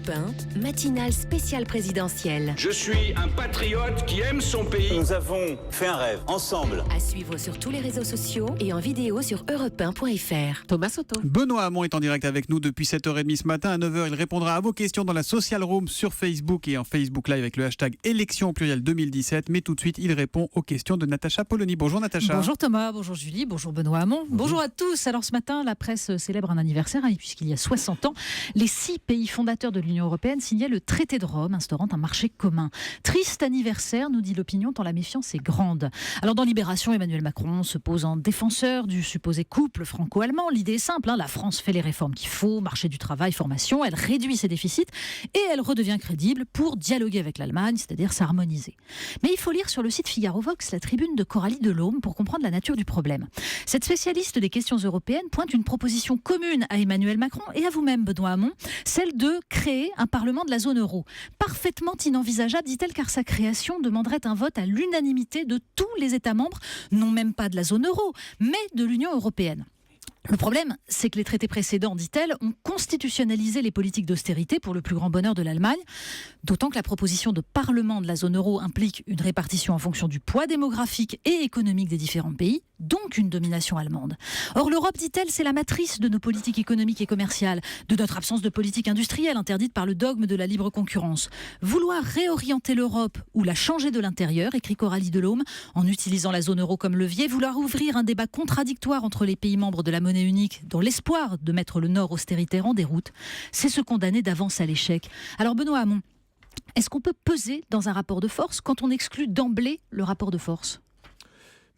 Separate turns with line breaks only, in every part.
Europe 1, matinale spéciale présidentielle.
Je suis un patriote qui aime son pays.
Nous avons fait un rêve, ensemble.
À suivre sur tous les réseaux sociaux et en vidéo sur europe1.fr.
Thomas Soto.
Benoît Hamon est en direct avec nous depuis 7h30 ce matin. À 9h, il répondra à vos questions dans la Social Room sur Facebook et en Facebook Live avec le hashtag élection pluriel 2017. Mais tout de suite, il répond aux questions de Natacha Polony. Bonjour Natacha.
Bonjour Thomas, bonjour Julie, bonjour Benoît Hamon. Bonjour à tous. Alors ce matin, la presse célèbre un anniversaire puisqu'il y a 60 ans, les 6 pays fondateurs de l'Union européenne signaient le traité de Rome instaurant un marché commun. Triste anniversaire, nous dit l'opinion, tant la méfiance est grande. Alors dans Libération, Emmanuel Macron se pose en défenseur du supposé couple franco-allemand. L'idée est simple, la France fait les réformes qu'il faut, marché du travail, formation, elle réduit ses déficits et elle redevient crédible pour dialoguer avec l'Allemagne, c'est-à-dire s'harmoniser. Mais il faut lire sur le site Figaro Vox la tribune de Coralie Delhomme pour comprendre la nature du problème. Cette spécialiste des questions européennes pointe une proposition commune à Emmanuel Macron et à vous-même, Benoît Hamon, celle de créer un parlement de la zone euro. Parfaitement inenvisageable, dit-elle, car sa création demanderait un vote à l'unanimité de tous les États membres, non même pas de la zone euro, mais de l'Union européenne. Le problème, c'est que les traités précédents, dit-elle, ont constitutionnalisé les politiques d'austérité pour le plus grand bonheur de l'Allemagne, d'autant que la proposition de parlement de la zone euro implique une répartition en fonction du poids démographique et économique des différents pays, donc une domination allemande. Or, l'Europe, dit-elle, c'est la matrice de nos politiques économiques et commerciales, de notre absence de politique industrielle interdite par le dogme de la libre concurrence. Vouloir réorienter l'Europe ou la changer de l'intérieur, écrit Coralie Delhomme, en utilisant la zone euro comme levier, vouloir ouvrir un débat contradictoire entre les pays membres de la monnaie unique dans l'espoir de mettre le Nord austéritaire en déroute, c'est se condamner d'avance à l'échec. Alors Benoît Hamon, est-ce qu'on peut peser dans un rapport de force quand on exclut d'emblée le rapport de force ?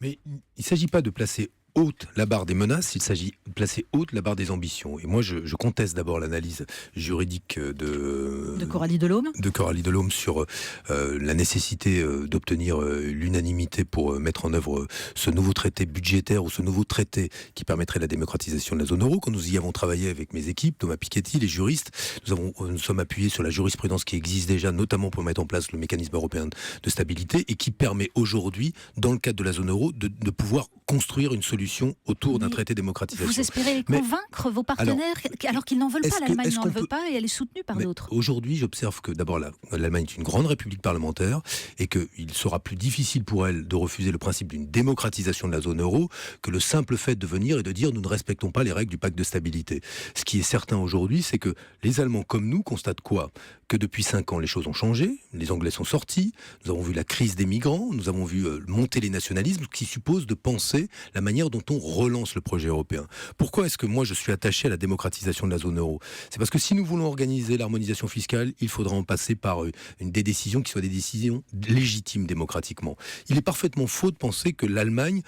Mais il ne s'agit pas de placer haute la barre des menaces, il s'agit de placer haute la barre des ambitions. Et moi, je conteste d'abord l'analyse juridique de
Coralie Delhomme
sur la nécessité d'obtenir l'unanimité pour mettre en œuvre ce nouveau traité budgétaire ou ce nouveau traité qui permettrait la démocratisation de la zone euro. Quand nous y avons travaillé avec mes équipes, Thomas Piketty, les juristes, nous sommes appuyés sur la jurisprudence qui existe déjà, notamment pour mettre en place le mécanisme européen de stabilité et qui permet aujourd'hui, dans le cadre de la zone euro, de pouvoir construire une solution autour d'un traité de démocratisation.
Vous espérez convaincre vos partenaires alors qu'ils n'en veulent pas, l'Allemagne n'en veut pas et elle est soutenue par d'autres.
Aujourd'hui, j'observe que d'abord l'Allemagne est une grande république parlementaire et qu'il sera plus difficile pour elle de refuser le principe d'une démocratisation de la zone euro que le simple fait de venir et de dire nous ne respectons pas les règles du pacte de stabilité. Ce qui est certain aujourd'hui, c'est que les Allemands comme nous constatent quoi ? Que depuis 5 ans, les choses ont changé, les Anglais sont sortis, nous avons vu la crise des migrants, nous avons vu monter les nationalismes, ce qui suppose de penser la manière dont on relance le projet européen. Pourquoi est-ce que moi je suis attaché à la démocratisation de la zone euro ? C'est parce que si nous voulons organiser l'harmonisation fiscale, il faudra en passer par des décisions qui soient des décisions légitimes démocratiquement. Il est parfaitement faux de penser que l'Allemagne,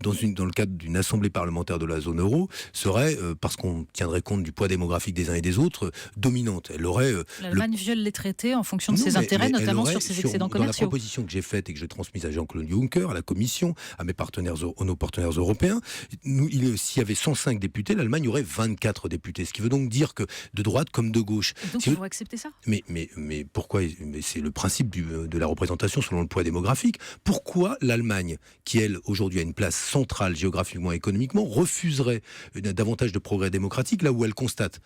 dans le cadre d'une assemblée parlementaire de la zone euro, serait, parce qu'on tiendrait compte du poids démographique des uns et des autres, dominante. Elle aurait...
L'Allemagne viole les traités en fonction de ses intérêts, notamment sur ses excédents commerciaux.
Dans la proposition que j'ai faite et que j'ai transmise à Jean-Claude Juncker, à la Commission, à nos partenaires européens, s'il y avait 105 députés, l'Allemagne aurait 24 députés. Ce qui veut donc dire que de droite comme de gauche...
Et donc il faut accepter ça ?
Mais pourquoi ? Mais c'est le principe de la représentation selon le poids démographique. Pourquoi l'Allemagne, qui elle aujourd'hui a une place centrale géographiquement et économiquement, refuserait davantage de progrès démocratique là où elle constate,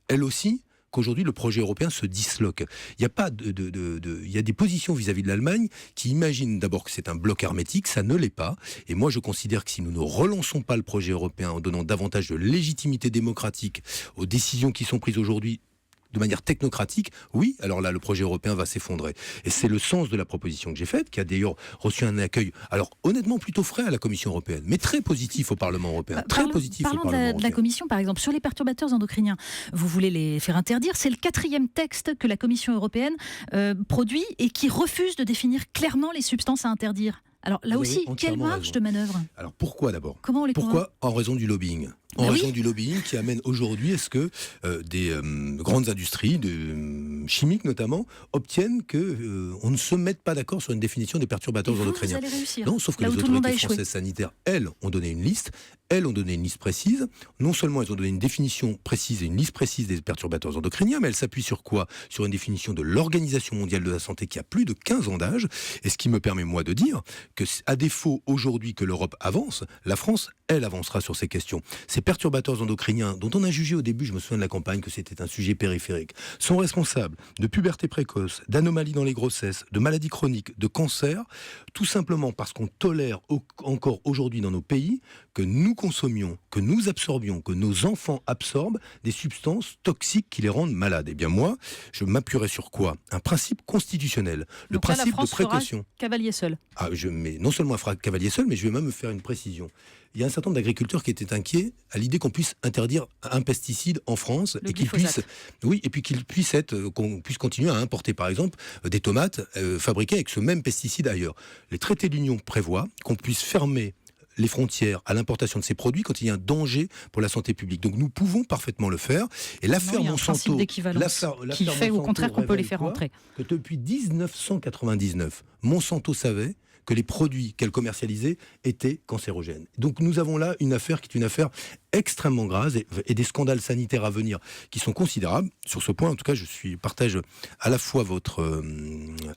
elle aussi, qu'aujourd'hui le projet européen se disloque. Il y a pas il y a des positions vis-à-vis de l'Allemagne qui imaginent d'abord que c'est un bloc hermétique, ça ne l'est pas. Et moi je considère que si nous ne relançons pas le projet européen en donnant davantage de légitimité démocratique aux décisions qui sont prises aujourd'hui de manière technocratique, oui, alors là, le projet européen va s'effondrer. Et c'est le sens de la proposition que j'ai faite, qui a d'ailleurs reçu un accueil, alors honnêtement plutôt frais à la Commission européenne, mais très positif au Parlement européen.
Parlons de la Commission, par exemple, sur les perturbateurs endocriniens. Vous voulez les faire interdire. C'est le 4e texte que la Commission européenne produit et qui refuse de définir clairement les substances à interdire. Alors là aussi, quelle marge de manœuvre ?
Alors pourquoi d'abord ?
Comment on les convainc ?
Pourquoi ? En raison du lobbying. Du lobbying qui amène aujourd'hui à ce que des grandes industries, chimiques notamment, obtiennent qu'on ne se mette pas d'accord sur une définition des perturbateurs endocriniens.
Vous allez réussir.
Non, sauf que
Là
les
où tout le monde a
autorités
échoué.
françaises sanitaires, elles, ont donné une liste. Elles ont donné une liste précise. Non seulement elles ont donné une définition précise et une liste précise des perturbateurs endocriniens, mais elles s'appuient sur quoi ? Sur une définition de l'Organisation mondiale de la santé qui a plus de 15 ans d'âge. Et ce qui me permet, moi, de dire que, à défaut aujourd'hui que l'Europe avance, la France, elle, avancera sur ces questions. Ces perturbateurs endocriniens, dont on a jugé au début, je me souviens de la campagne, que c'était un sujet périphérique, sont responsables de puberté précoce, d'anomalies dans les grossesses, de maladies chroniques, de cancers, tout simplement parce qu'on tolère encore aujourd'hui dans nos pays que nous consommions, que nous absorbions, que nos enfants absorbent des substances toxiques qui les rendent malades. Eh bien moi, je m'appuierai sur quoi ? Un principe constitutionnel, le
Donc là, la
principe
France
de précaution.
fera cavalier seul.
Mais non seulement elle fera cavalier seul, mais je vais même me faire une précision. Il y a un certain nombre d'agriculteurs qui étaient inquiets à l'idée qu'on puisse interdire un pesticide en France
Le
et qu'il
glyphosate.
qu'on puisse continuer à importer par exemple des tomates fabriquées avec ce même pesticide ailleurs. Les traités de l'Union prévoient qu'on puisse fermer les frontières à l'importation de ces produits quand il y a un danger pour la santé publique. Donc nous pouvons parfaitement le faire. Et l'affaire
Il y a un
Monsanto,
principe d'équivalence qui fait au contraire qu'on peut les faire rentrer.
que depuis 1999, Monsanto savait que les produits qu'elle commercialisait étaient cancérogènes. Donc nous avons là une affaire qui est une affaire extrêmement grave et des scandales sanitaires à venir qui sont considérables. Sur ce point, en tout cas, partage à la fois votre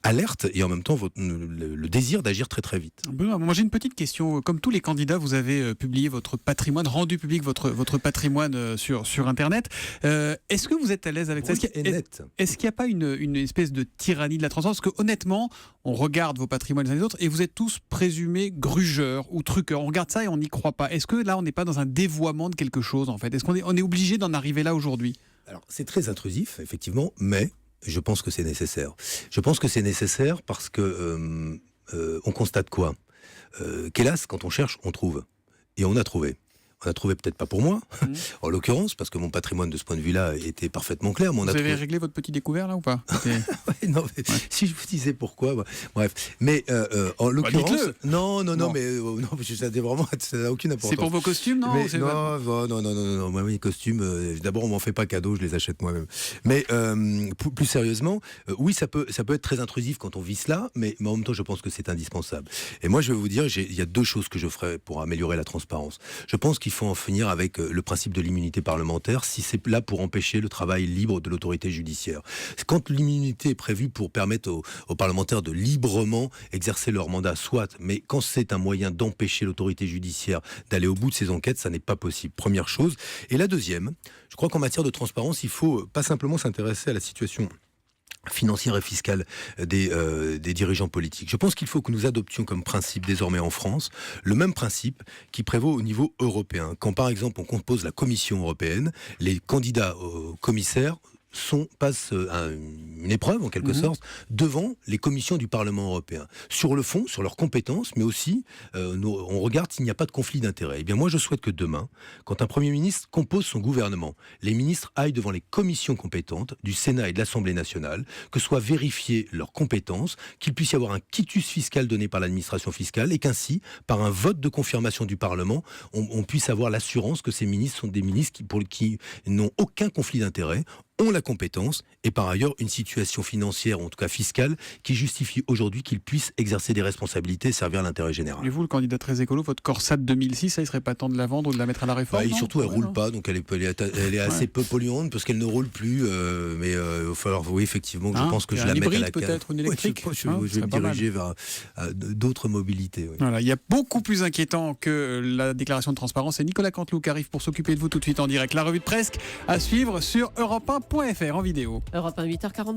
alerte et en même temps le désir d'agir très très vite.
Benoît, moi j'ai une petite question. Comme tous les candidats, vous avez publié votre patrimoine, rendu public votre patrimoine sur Internet. Est-ce que vous êtes à l'aise avec ça ? Est-ce qu'il n'y a pas une espèce de tyrannie de la transparence ? Parce que honnêtement, on regarde vos patrimoines les uns les autres et vous êtes tous présumés grugeurs ou truqueurs. On regarde ça et on n'y croit pas. Est-ce que là, on n'est pas dans un dévoiement de quelque chose en fait ? Est-ce qu'on est obligé d'en arriver là aujourd'hui ?
Alors c'est très intrusif, effectivement, mais je pense que c'est nécessaire. Je pense que c'est nécessaire parce que on constate quoi ? Qu'hélas, quand on cherche, on trouve. Et on a trouvé. On a trouvé peut-être pas pour moi, en l'occurrence, parce que mon patrimoine de ce point de vue-là était parfaitement clair. Mais
vous avez réglé votre petit découvert là ou pas ?
Ouais, non, mais si je vous disais pourquoi, bref. Mais en l'occurrence, non, mais ça n'a vraiment, ça n'a aucune importance.
C'est pour vos costumes, non ?
Non. Moi, mes costumes, d'abord, on m'en fait pas cadeau, je les achète moi-même. Mais plus sérieusement, oui, ça peut être très intrusif quand on vit cela, mais en même temps, je pense que c'est indispensable. Et moi, je vais vous dire, il y a deux choses que je ferai pour améliorer la transparence. Je pense qu'il faut en finir avec le principe de l'immunité parlementaire si c'est là pour empêcher le travail libre de l'autorité judiciaire. Quand l'immunité est prévue pour permettre aux parlementaires de librement exercer leur mandat, soit, mais quand c'est un moyen d'empêcher l'autorité judiciaire d'aller au bout de ses enquêtes, ça n'est pas possible. Première chose. Et la deuxième, je crois qu'en matière de transparence, il faut pas simplement s'intéresser à la situation financière et fiscale des dirigeants politiques. Je pense qu'il faut que nous adoptions comme principe désormais en France le même principe qui prévaut au niveau européen. Quand par exemple on compose la Commission européenne, les candidats commissaires passent une épreuve en quelque sorte devant les commissions du Parlement européen. Sur le fond, sur leurs compétences, mais aussi on regarde s'il n'y a pas de conflit d'intérêts. Eh bien moi je souhaite que demain, quand un Premier ministre compose son gouvernement, les ministres aillent devant les commissions compétentes du Sénat et de l'Assemblée nationale, que soient vérifiées leurs compétences, qu'il puisse y avoir un quitus fiscal donné par l'administration fiscale et qu'ainsi, par un vote de confirmation du Parlement, on puisse avoir l'assurance que ces ministres sont des ministres qui n'ont aucun conflit d'intérêts, ont la compétence et par ailleurs une situation financière, en tout cas fiscale, qui justifie aujourd'hui qu'ils puissent exercer des responsabilités et servir à l'intérêt général.
Et vous, le candidat très écolo, votre Corsat 2006, ça, il serait pas temps de la vendre ou de la mettre à la réforme ?
Et surtout, elle roule pas, donc elle est assez peu polluante parce qu'elle ne roule plus. Mais il va falloir, oui, effectivement, que je pense que je la mette à la carte.
Peut-être une électrique.
Je vais me diriger vers d'autres mobilités. Oui.
Voilà, il y a beaucoup plus inquiétant que la déclaration de transparence. C'est Nicolas Canteloup qui arrive pour s'occuper de vous tout de suite en direct. La revue de presse à suivre sur europe1.fr en vidéo.
Europe 1, 8h40.